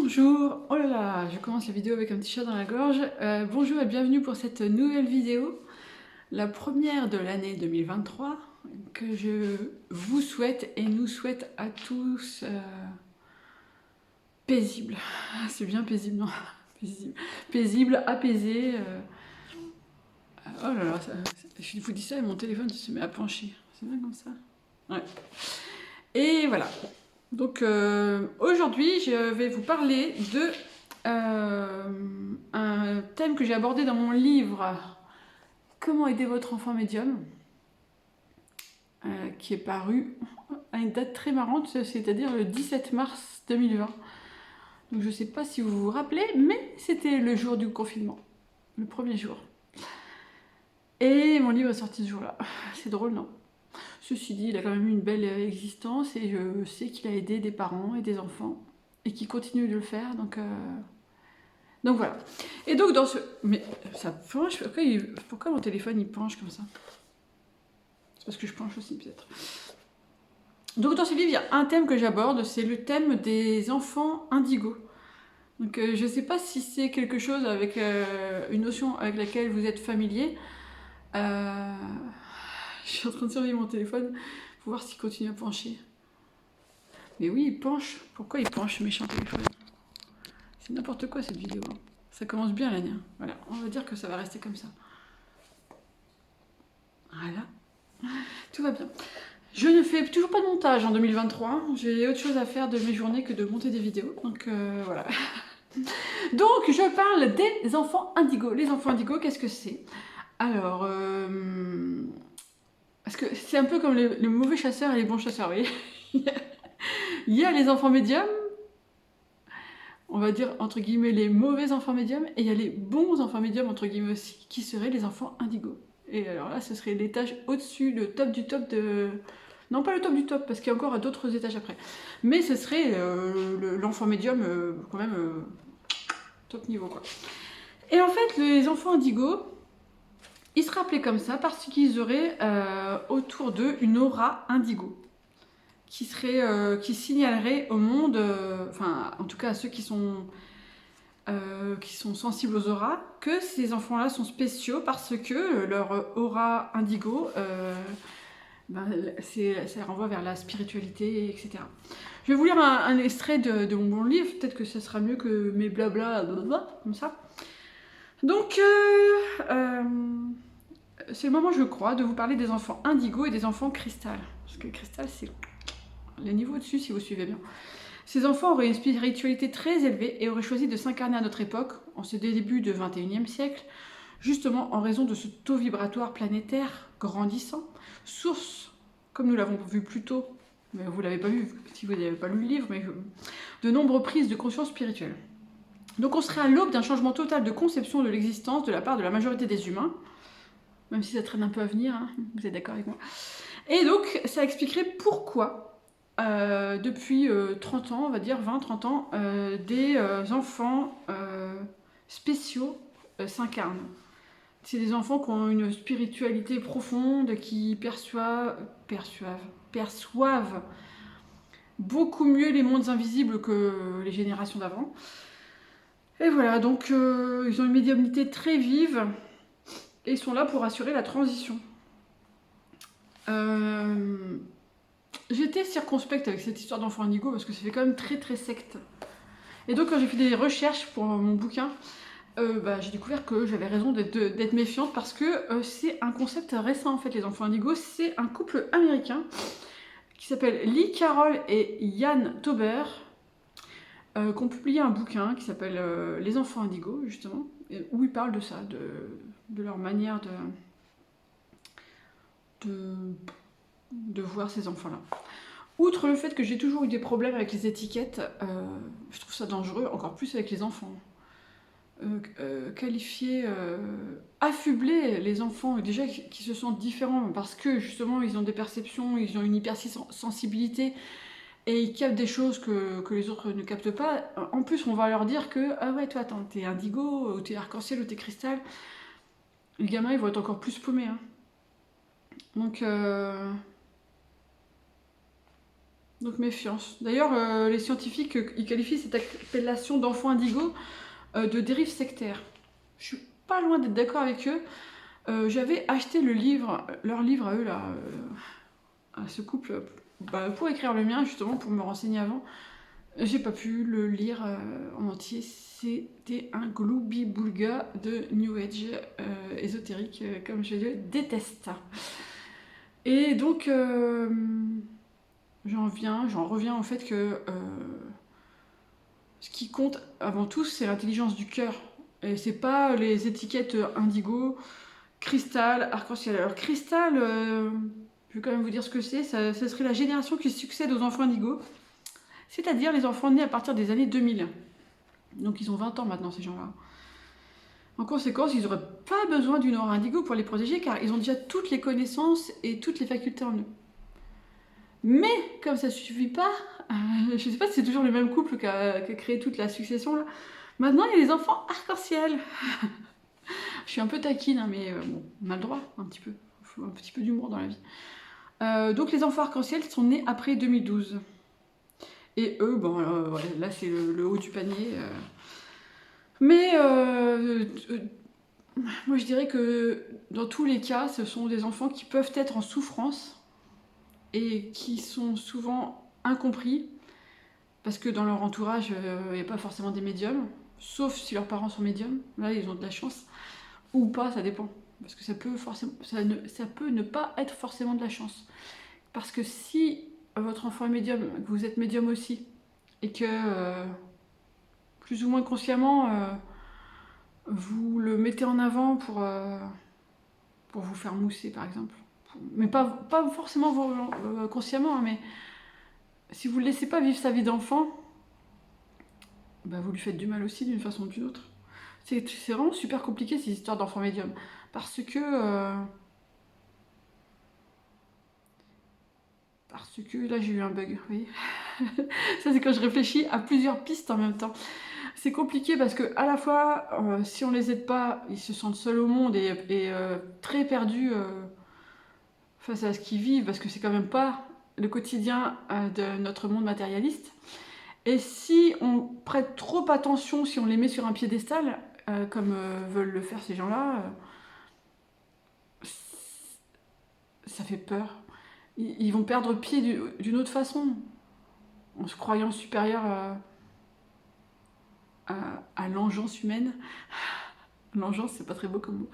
Bonjour, oh là là, je commence la vidéo avec un petit chat dans la gorge. Bonjour et bienvenue pour cette nouvelle vidéo, la première de l'année 2023, que je vous souhaite et nous souhaite à tous paisible. C'est bien paisible, non? Paisible, paisible, apaisé. Oh là là, je vous dis ça et mon téléphone se met à pencher. C'est bien comme ça. Ouais. Et voilà. Donc aujourd'hui, je vais vous parler de un thème que j'ai abordé dans mon livre Comment aider votre enfant médium, qui est paru à une date très marrante, c'est-à-dire le 17 mars 2020. Donc je ne sais pas si vous vous rappelez, mais c'était le jour du confinement, le premier jour. Et mon livre est sorti ce jour-là. C'est drôle, non? Ceci dit, il a quand même eu une belle existence et je sais qu'il a aidé des parents et des enfants et qu'il continue de le faire, donc voilà. Et donc dans ce... Mais ça penche, pourquoi mon téléphone il penche comme ça? C'est parce que je penche aussi peut-être. Donc dans ce livre, il y a un thème que j'aborde, c'est le thème des enfants indigos. Donc je ne sais pas si c'est quelque chose avec une notion avec laquelle vous êtes familier. Je suis en train de surveiller mon téléphone pour voir s'il continue à pencher. Mais oui, il penche. Pourquoi il penche ce méchant téléphone? C'est n'importe quoi cette vidéo. Ça commence bien l'année. Voilà, on va dire que ça va rester comme ça. Voilà. Tout va bien. Je ne fais toujours pas de montage en 2023. J'ai autre chose à faire de mes journées que de monter des vidéos. Donc voilà. Donc je parle des enfants indigos. Les enfants indigos, qu'est-ce que c'est? Alors, parce que c'est un peu comme les mauvais chasseurs et les bons chasseurs, vous voyez. Il y a les enfants médiums, on va dire entre guillemets les mauvais enfants médiums, et il y a les bons enfants médiums entre guillemets aussi, qui seraient les enfants indigos. Et alors là, ce serait l'étage au-dessus, le top du top de... Non, pas le top du top, parce qu'il y a encore d'autres étages après. Mais ce serait l'enfant médium, quand même, top niveau, quoi. Et en fait, les enfants indigos, ils seraient appelés comme ça parce qu'ils auraient autour d'eux une aura indigo, qui signalerait au monde, enfin, en tout cas à ceux qui sont sensibles aux auras, que ces enfants-là sont spéciaux parce que leur aura indigo, ça renvoie vers la spiritualité, etc. Je vais vous lire un extrait de mon bon livre, peut-être que ça sera mieux que mes blabla, comme ça. Donc, c'est le moment, je crois, de vous parler des enfants indigo et des enfants cristal. Parce que cristal, c'est le niveau au-dessus, si vous suivez bien. Ces enfants auraient une spiritualité très élevée et auraient choisi de s'incarner à notre époque, en ce début du XXIe siècle, justement en raison de ce taux vibratoire planétaire grandissant, source, comme nous l'avons vu plus tôt, mais vous ne l'avez pas vu si vous n'avez pas lu le livre, mais de nombreuses prises de conscience spirituelle. Donc on serait à l'aube d'un changement total de conception de l'existence de la part de la majorité des humains, même si ça traîne un peu à venir, hein, vous êtes d'accord avec moi. Et donc ça expliquerait pourquoi depuis 30 ans, on va dire 20-30 ans, des enfants spéciaux s'incarnent. C'est des enfants qui ont une spiritualité profonde, qui perçoivent beaucoup mieux les mondes invisibles que les générations d'avant. Et voilà, donc ils ont une médiumnité très vive et ils sont là pour assurer la transition. J'étais circonspecte avec cette histoire d'enfant indigo parce que ça fait quand même très très secte. Et donc quand j'ai fait des recherches pour mon bouquin, j'ai découvert que j'avais raison d'être méfiante parce que c'est un concept récent en fait, les enfants indigos. C'est un couple américain qui s'appelle Lee Carroll et Ian Tauber qui ont publié un bouquin qui s'appelle Les enfants indigos justement, où ils parlent de ça, de leur manière de voir ces enfants-là. Outre le fait que j'ai toujours eu des problèmes avec les étiquettes, je trouve ça dangereux, encore plus avec les enfants. Qualifier, affubler les enfants, déjà qui se sentent différents parce que justement ils ont des perceptions, ils ont une hypersensibilité et ils captent des choses que les autres ne captent pas. En plus, on va leur dire que ah ouais, toi, attends, t'es indigo, ou t'es arc-en-ciel, ou t'es cristal. Les gamins, ils vont être encore plus paumés. Hein. Donc Donc méfiance. D'ailleurs, les scientifiques, ils qualifient cette appellation d'enfant indigo de dérive sectaire. Je suis pas loin d'être d'accord avec eux. J'avais acheté leur livre à eux, là, à ce couple, pour écrire le mien, justement, pour me renseigner avant. J'ai pas pu le lire en entier. C'était un gloubi-boulga de New Age ésotérique, comme je le déteste. Et donc, j'en reviens au fait que ce qui compte avant tout, c'est l'intelligence du cœur. Et c'est pas les étiquettes indigo, cristal, arc-en-ciel. Alors, cristal, je vais quand même vous dire ce que c'est. Ça serait la génération qui succède aux enfants indigo, c'est-à-dire les enfants nés à partir des années 2000. Donc, ils ont 20 ans maintenant, ces gens-là. En conséquence, ils n'auraient pas besoin d'une aura indigo pour les protéger, car ils ont déjà toutes les connaissances et toutes les facultés en eux. Mais, comme ça ne suffit pas, je ne sais pas si c'est toujours le même couple qui a créé toute la succession, là. Maintenant, il y a les enfants arc-en-ciel. Je suis un peu taquine, hein, mais bon, on a le droit, un petit peu. Il faut un petit peu d'humour dans la vie. Donc, les enfants arc-en-ciel sont nés après 2012. Et eux, bon, là, c'est le haut du panier. Mais moi, je dirais que dans tous les cas, ce sont des enfants qui peuvent être en souffrance et qui sont souvent incompris parce que dans leur entourage, il n'y a pas forcément des médiums, sauf si leurs parents sont médiums. Là, ils ont de la chance. Ou pas, ça dépend. Parce que ça peut ne pas être forcément de la chance. Parce que si votre enfant est médium, que vous êtes médium aussi, et que plus ou moins consciemment, vous le mettez en avant pour vous faire mousser, par exemple. Mais pas forcément consciemment, hein, mais si vous ne le laissez pas vivre sa vie d'enfant, vous lui faites du mal aussi d'une façon ou d'une autre. C'est vraiment super compliqué ces histoires d'enfants médiums. Parce que là j'ai eu un bug, vous voyez. Ça c'est quand je réfléchis à plusieurs pistes en même temps. C'est compliqué parce que à la fois, si on les aide pas, ils se sentent seuls au monde et très perdus face à ce qu'ils vivent, parce que c'est quand même pas le quotidien de notre monde matérialiste. Et si on prête trop attention, si on les met sur un piédestal, comme veulent le faire ces gens-là, ça fait peur. Ils vont perdre pied d'une autre façon, en se croyant supérieurs à l'engeance humaine. L'engeance, c'est pas très beau comme mot.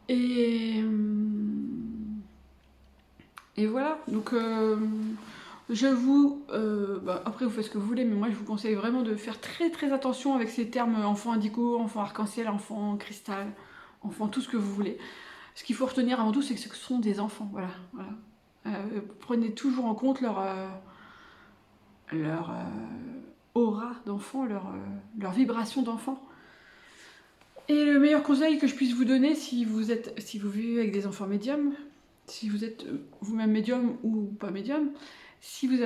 Et voilà, donc je vous... après, vous faites ce que vous voulez, mais moi, je vous conseille vraiment de faire très très attention avec ces termes enfant indigo, enfant arc-en-ciel, enfant cristal, enfant tout ce que vous voulez. Ce qu'il faut retenir avant tout, c'est que ce sont des enfants, voilà. Prenez toujours en compte leur aura d'enfant, leur vibration d'enfant. Et le meilleur conseil que je puisse vous donner, si vous vivez avec des enfants médiums, si vous êtes vous-même médium ou pas médium, si vous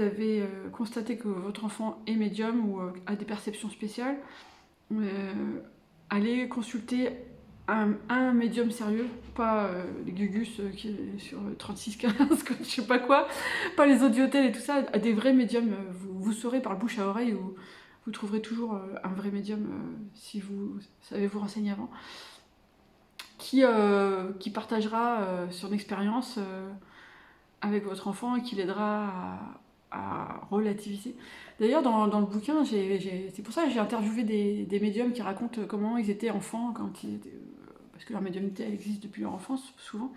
avez constaté que votre enfant est médium ou a des perceptions spéciales, allez consulter un médium sérieux, pas les gugus qui est sur 3615, je sais pas quoi, pas les audiotels et tout ça, des vrais médiums. Vous saurez par le bouche à oreille, ou vous trouverez toujours un vrai médium si vous savez vous renseigner avant, qui partagera son expérience avec votre enfant et qui l'aidera à relativiser. D'ailleurs, dans le bouquin, c'est pour ça que j'ai interviewé des médiums qui racontent comment ils étaient enfants, parce que leur médiumnité, elle existe depuis leur enfance, souvent.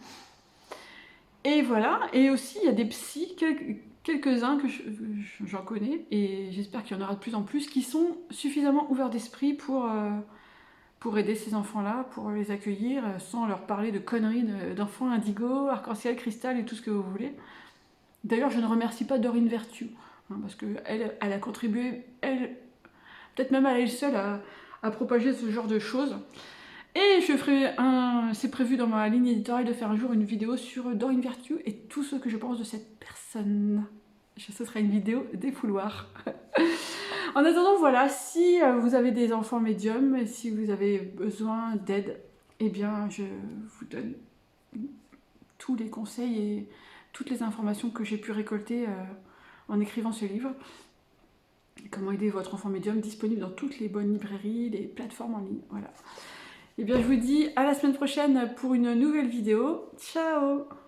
Et voilà, et aussi, il y a des psys, quelques-uns que j'en connais, et j'espère qu'il y en aura de plus en plus, qui sont suffisamment ouverts d'esprit pour aider ces enfants-là, pour les accueillir, sans leur parler de conneries d'enfants indigo, arc-en-ciel, cristal et tout ce que vous voulez. D'ailleurs, je ne remercie pas Dorine Vertu, hein, parce qu'elle a contribué, peut-être même à elle seule, à propager ce genre de choses. Et c'est prévu dans ma ligne éditoriale de faire un jour une vidéo sur Dorine Vertu et tout ce que je pense de cette personne. Ce sera une vidéo défouloir. En attendant, voilà, si vous avez des enfants médiums et si vous avez besoin d'aide, eh bien, je vous donne tous les conseils et toutes les informations que j'ai pu récolter en écrivant ce livre. Comment aider votre enfant médium, disponible dans toutes les bonnes librairies, les plateformes en ligne. Voilà. Et bien je vous dis à la semaine prochaine pour une nouvelle vidéo. Ciao!